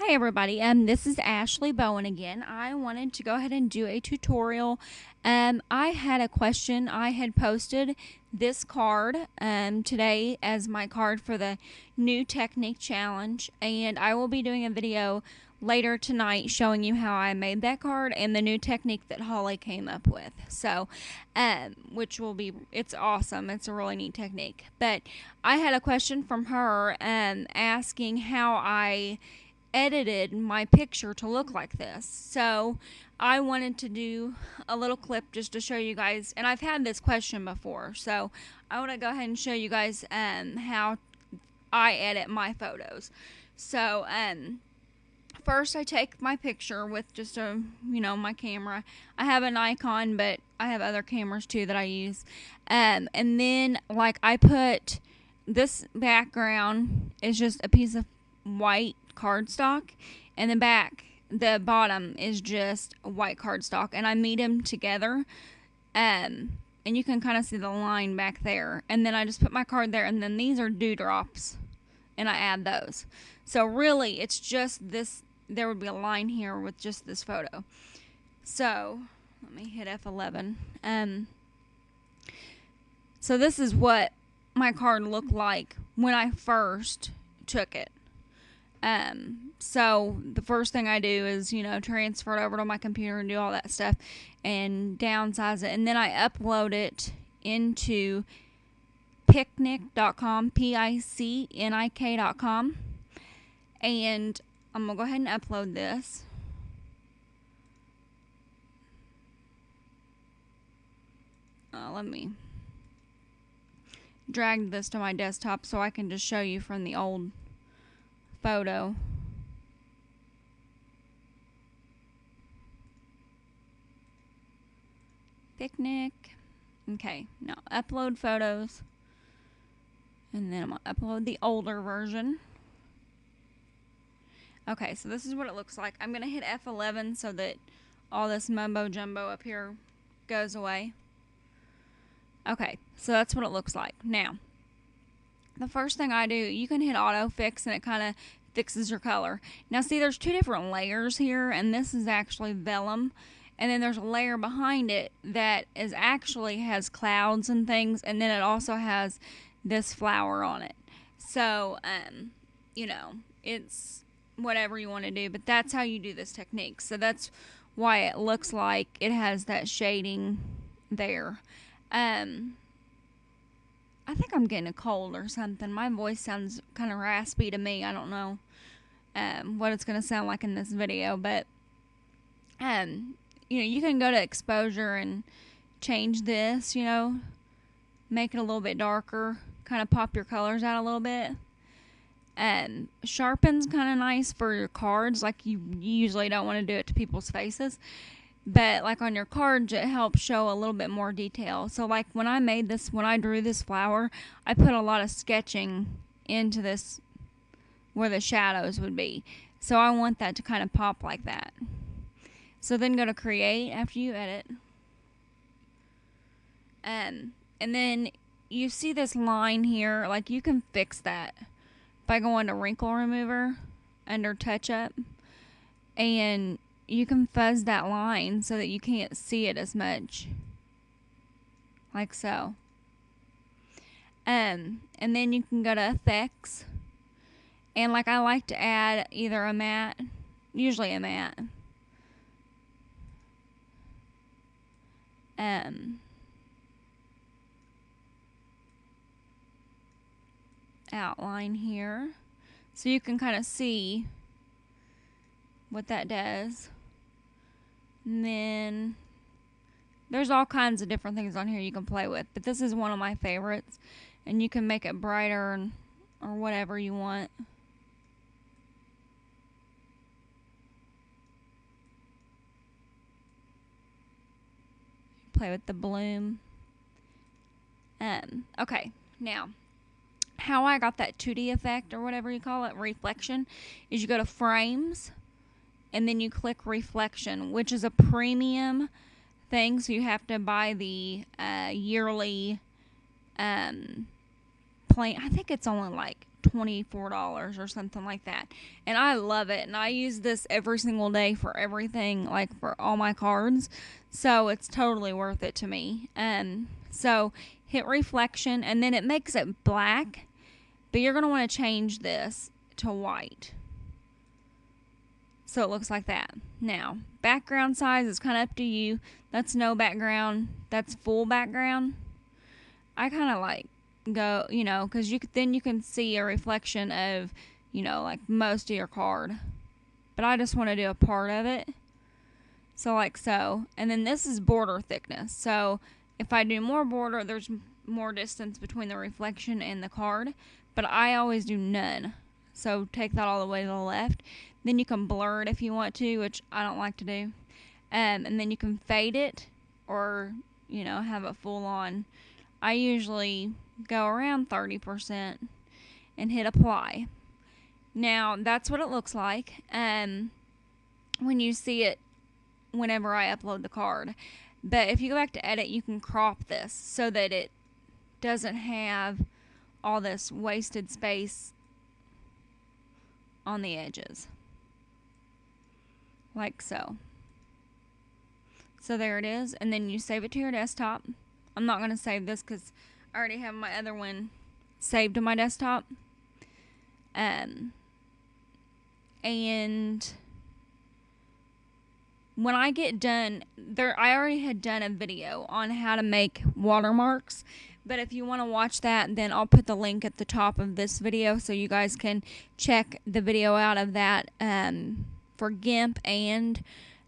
Hi everybody, this is Ashley Bowen again. I wanted to go ahead and do a tutorial. I had a question. I had posted this card today as my card for the new technique challenge, and I will be doing a video later tonight showing you how I made that card and the new technique that Holly came up with. So, which will be, it's awesome. It's a really neat technique. But I had a question from her asking how I edited my picture to look like this. So I wanted to do a little clip just to show you guys, and I've had this question before, so I want to go ahead and show you guys how I edit my photos. So first I take my picture with just my camera. I have an Nikon, but I have other cameras too that I use. And then like I put this background is just a piece of white cardstock, and the bottom is just white cardstock, and I meet them together, and you can kind of see the line back there, and then I just put my card there, and then these are dewdrops, and I add those. So really it's just this, there would be a line here with just this photo. So let me hit F11. So this is what my card looked like when I first took it. So the first thing I do is, transfer it over to my computer and do all that stuff and downsize it. And then I upload it into picnik.com, picnik.com. And I'm going to go ahead and upload this. Let me drag this to my desktop so I can just show you from the old photo. Picnik. Okay, now upload photos. And then I'm going to upload the older version. Okay, so this is what it looks like. I'm going to hit F11 so that all this mumbo jumbo up here goes away. Okay, so that's what it looks like. Now, the first thing I do, you can hit auto fix and it kind of fixes your color. Now see, there's two different layers here, and this is actually vellum, and then there's a layer behind it that is actually has clouds and things, and then it also has this flower on it. So it's whatever you want to do, but that's how you do this technique. So that's why it looks like it has that shading there. I think I'm getting a cold or something. My voice sounds kind of raspy to me. I don't know what it's going to sound like in this video, but you can go to exposure and change this, make it a little bit darker, kind of pop your colors out a little bit. Sharpen's kind of nice for your cards. Like you usually don't want to do it to people's faces, but like on your cards it helps show a little bit more detail. So like when I drew this flower, I put a lot of sketching into this where the shadows would be. So I want that to kind of pop like that. So then go to create after you edit. And then you see this line here, like you can fix that by going to wrinkle remover under touch up, and you can fuzz that line so that you can't see it as much, like so. And then you can go to effects, and like I like to add either a matte, usually a matte, outline here, so you can kind of see what that does. And then there's all kinds of different things on here you can play with, but this is one of my favorites, and you can make it brighter or whatever you want. Play with the bloom. Okay, now how I got that 2D effect or whatever you call it, reflection, is you go to frames and then you click reflection, which is a premium thing, so you have to buy the yearly plan. I think it's only like $24 or something like that. And I love it. And I use this every single day for everything, like for all my cards. So it's totally worth it to me. So hit reflection, and then it makes it black. But you're going to want to change this to white. So it looks like that. Now, background size is kind of up to you. That's no background. That's full background. I kind of like go, because then you can see a reflection of, like most of your card. But I just want to do a part of it. So like so. And then this is border thickness. So if I do more border, there's more distance between the reflection and the card. But I always do none. So take that all the way to the left. Then you can blur it if you want to, which I don't like to do. And then you can fade it or, have it full on. I usually go around 30% and hit apply. Now, that's what it looks like when you see it whenever I upload the card. But if you go back to edit, you can crop this so that it doesn't have all this wasted space on the edges. Like so. So there it is. And then you save it to your desktop. I'm not going to save this because I already have my other one saved to my desktop. And when I get done, I already had done a video on how to make watermarks. But if you want to watch that, then I'll put the link at the top of this video so you guys can check the video out of that for GIMP and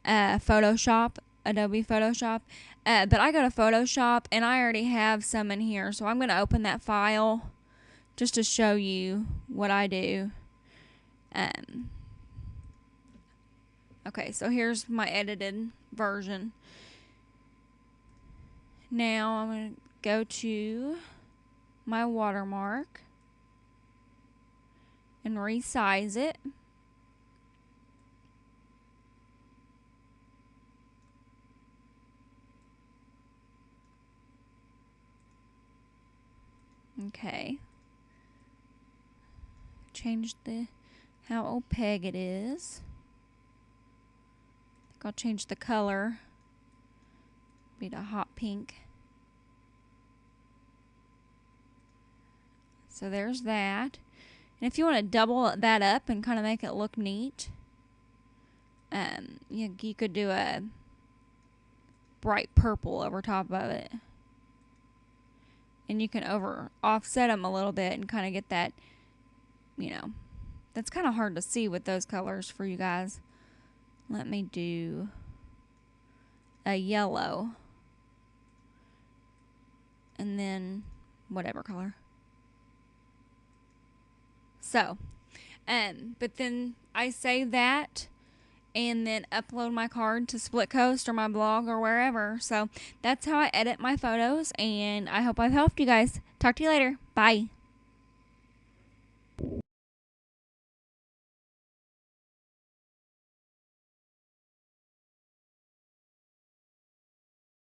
Photoshop, Adobe Photoshop. But I go to Photoshop and I already have some in here. So I'm going to open that file just to show you what I do. Okay, so here's my edited version. Now I'm going to go to my watermark and resize it. Okay. Change how opaque it is. I think I'll change the color. Be the hot pink. So there's that. And if you want to double that up and kind of make it look neat, you could do a bright purple over top of it. And you can offset them a little bit and kind of get that, that's kind of hard to see with those colors for you guys. Let me do a yellow. And then whatever color. So, but then I save that and then upload my card to Splitcoast or my blog or wherever. So that's how I edit my photos, and I hope I've helped you guys. Talk to you later. Bye.